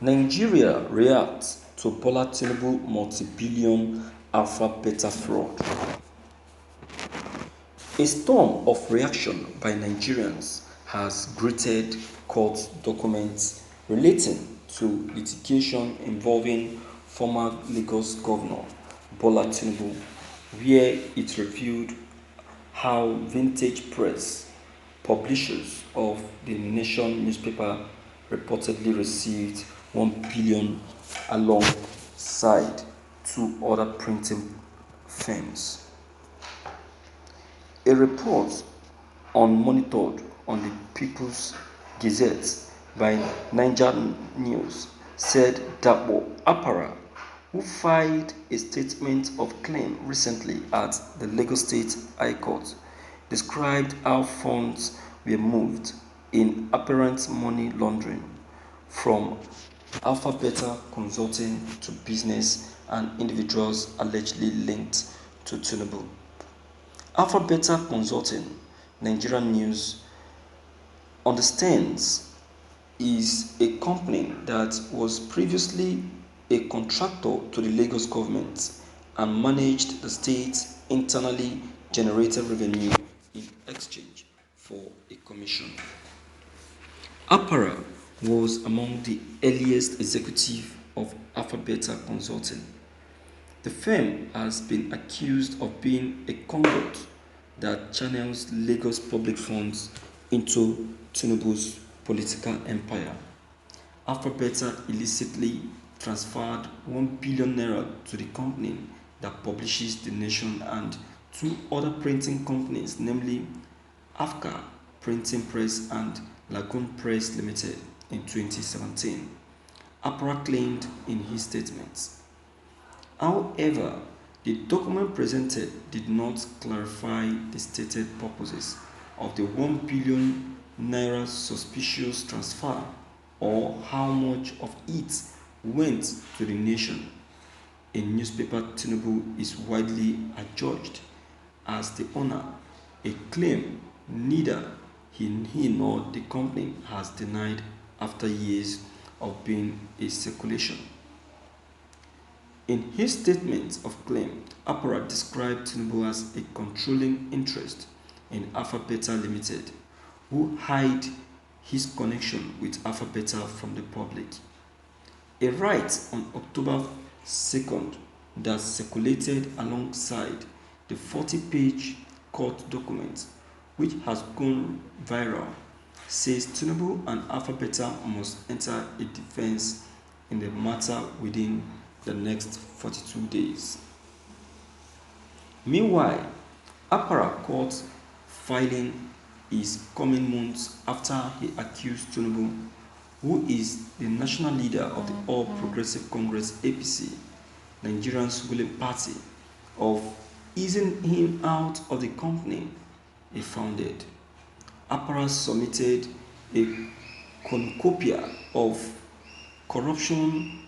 Nigeria reacts to Bola Tinubu multi-billion Alpha Beta fraud. A storm of reaction by Nigerians has greeted court documents relating to litigation involving former Lagos Governor Bola Tinubu, where it revealed how Vintage Press, publishers of the Nation newspaper, reportedly received 1 billion alongside two other printing firms. A report monitored on the People's Gazette by Niger News said Dapo Apara, who filed a statement of claim recently at the Lagos State High Court, described how funds were moved in apparent money laundering from Alpha Beta Consulting to business and individuals allegedly linked to Tinubu. Alpha Beta Consulting, Nigerian News understands, is a company that was previously a contractor to the Lagos government and managed the state's internally generated revenue in exchange for a commission. Apara was among the earliest executives of Alpha Beta Consulting. The firm has been accused of being a conduit that channels Lagos public funds into Tinubu's political empire. Alpha Beta illicitly transferred 1 billion naira to the company that publishes The Nation and two other printing companies, namely Afka Printing Press and Lagoon Press Limited, in 2017, Apara claimed in his statements. However, the document presented did not clarify the stated purposes of the 1 billion naira suspicious transfer or how much of it went to the Nation, a newspaper Tinubu is widely adjudged as the owner, a claim neither he nor the company has denied after years of being in circulation. In his statement of claim, Apara described Tinubu as a controlling interest in Alpha Beta Limited, who hid his connection with Alpha Beta from the public. A write on October 2nd that circulated alongside the 40-page court document, which has gone viral, says Tinubu and Alpha Beta must enter a defense in the matter within the next 42 days. Meanwhile, Apara court filing is coming months after he accused Tinubu, who is the national leader of the All Progressive Congress (APC), Nigeria's ruling party, of easing him out of the company he founded. Apara submitted a cornucopia of corruption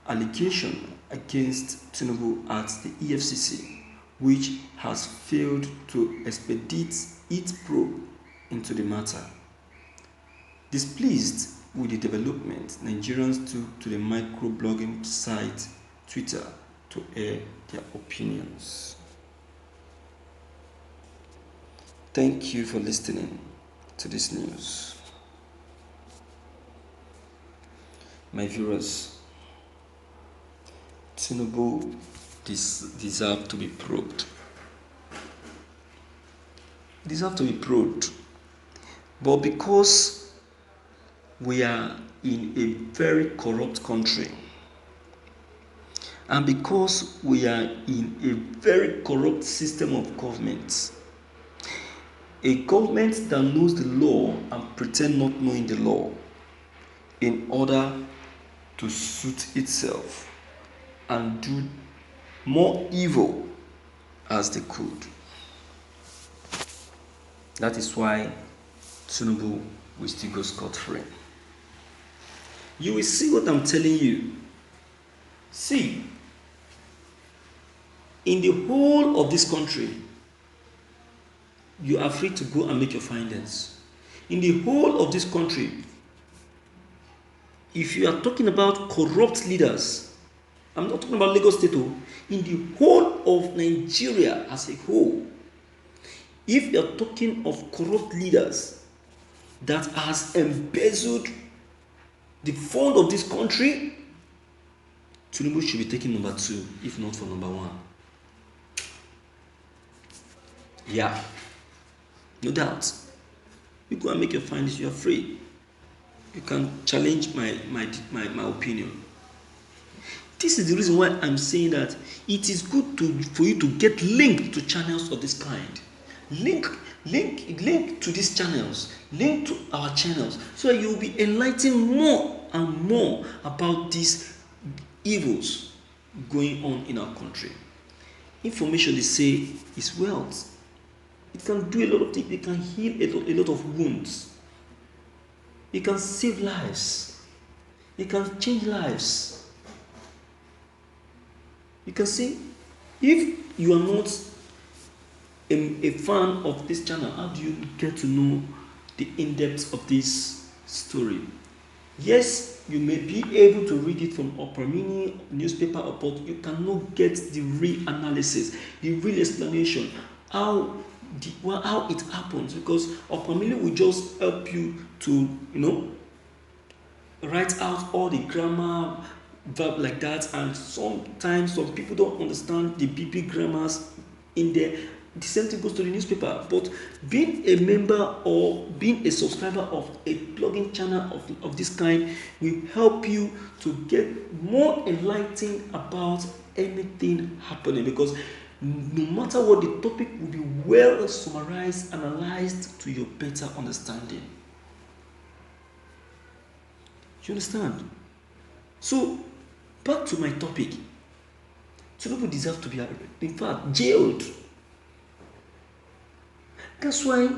allegations against Tinubu at the EFCC, which has failed to expedite its probe into the matter. Displeased with the development, Nigerians took to the microblogging site Twitter to air their opinions. Thank you for listening to this news. My viewers, Tinubu deserve to be probed. Deserve to be probed. But because we are in a very corrupt country, and because we are in a very corrupt system of government, a government that knows the law and pretend not knowing the law in order to suit itself and do more evil as they could. That is why Tinubu will still go scot-free. You will see what I'm telling you. See, in the whole of this country, you are free to go and make your findings. In the whole of this country, If you are talking about corrupt leaders, I'm not talking about Lagos State, in the whole of Nigeria as a whole, if you are talking of corrupt leaders that has embezzled the fund of this country, Tinubu should be taking number 2, if not for number 1. Yeah, no doubt. You go and make your findings, you are free. You can challenge my opinion. This is the reason why I'm saying that it is good for you to get linked to channels of this kind. Link to these channels, link to our channels, so that you'll be enlightened more and more about these evils going on in our country. Information, they say, is wealth. It can do a lot of things. It can heal a lot of wounds. It can save lives. It can change lives. You can see, if you are not a fan of this channel, how do you get to know the in-depth of this story? Yes, you may be able to read it from Opera Mini newspaper, but you cannot get the real analysis, the real explanation, how it happens, because Opera Mini will just help you to, write out all the grammar, verb like that, and sometimes some people don't understand the BP grammars in there. The same thing goes to the newspaper. But being a member or being a subscriber of a blogging channel of this kind will help you to get more enlightened about anything happening, because no matter what, the topic will be well summarized, analyzed to your better understanding. You understand? So, back to my topic. Tinubu deserves to be, in fact, jailed. That's why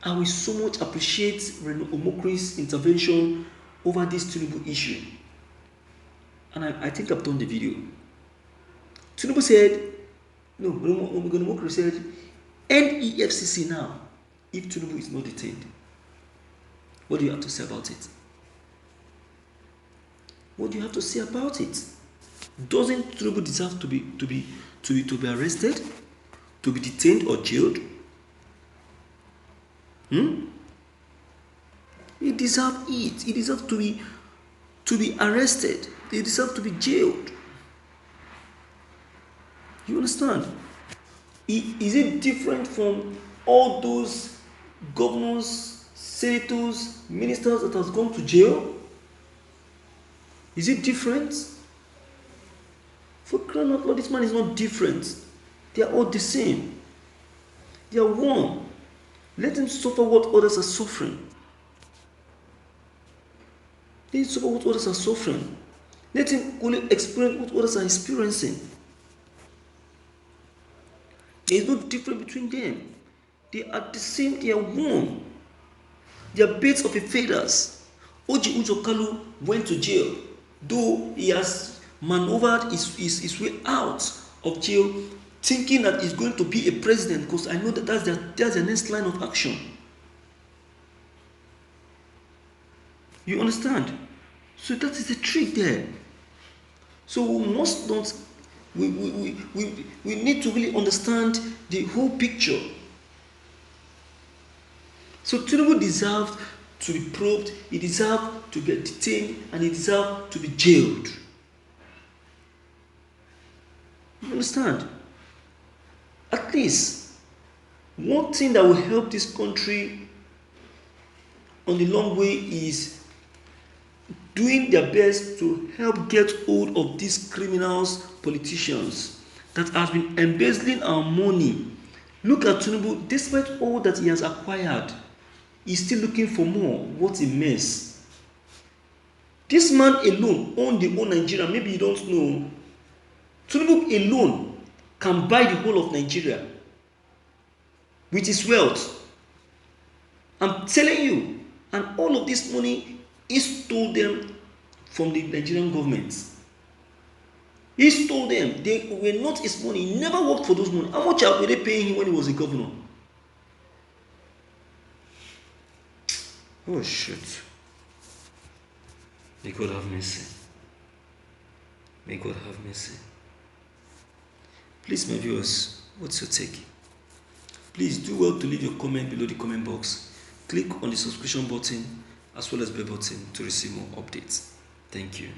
I will so much appreciate Reno Omokri's intervention over this Tinubu issue. And I think I've done the video. Tinubu said, Reno Omokri said, end EFCC now if Tinubu is not detained. What do you have to say about it? What do you have to say about it? Doesn't Tinubu deserve to be arrested, to be detained or jailed? He deserves it. He deserves to be arrested. He deserves to be jailed. You understand? Is it different from all those governors, senators, ministers that has gone to jail? Is it different? For crying out loud, this man is not different. They are all the same. They are one. Let him suffer what others are suffering. Let him suffer what others are suffering. Let him only experience what others are experiencing. There is no difference between them. They are the same. They are one. They are birds of a feathers. Orji Uzor Kalu went to jail, though he has maneuvered his way out of jail, thinking that he's going to be a president, because I know that that's their next line of action. You understand? So that is the trick there. So we must not, we need to really understand the whole picture. So Tinubu deserves to be probed, he deserves to get detained, and he deserves to be jailed. You understand? At least one thing that will help this country on the long way is doing their best to help get hold of these criminals, politicians that have been embezzling our money. Look at Tinubu, despite all that he has acquired, he's still looking for more. What a mess. This man alone owned the whole Nigeria. Maybe you don't know. Tinubu alone can buy the whole of Nigeria with his wealth. I'm telling you. And all of this money, he stole them from the Nigerian government. He stole them. They were not his money. He never worked for those money. How much were they paying him when he was a governor? Oh shit. May God have mercy. May God have mercy. Please, my viewers, what's your take? Please do well to leave your comment below the comment box. Click on the subscription button as well as bell button to receive more updates. Thank you.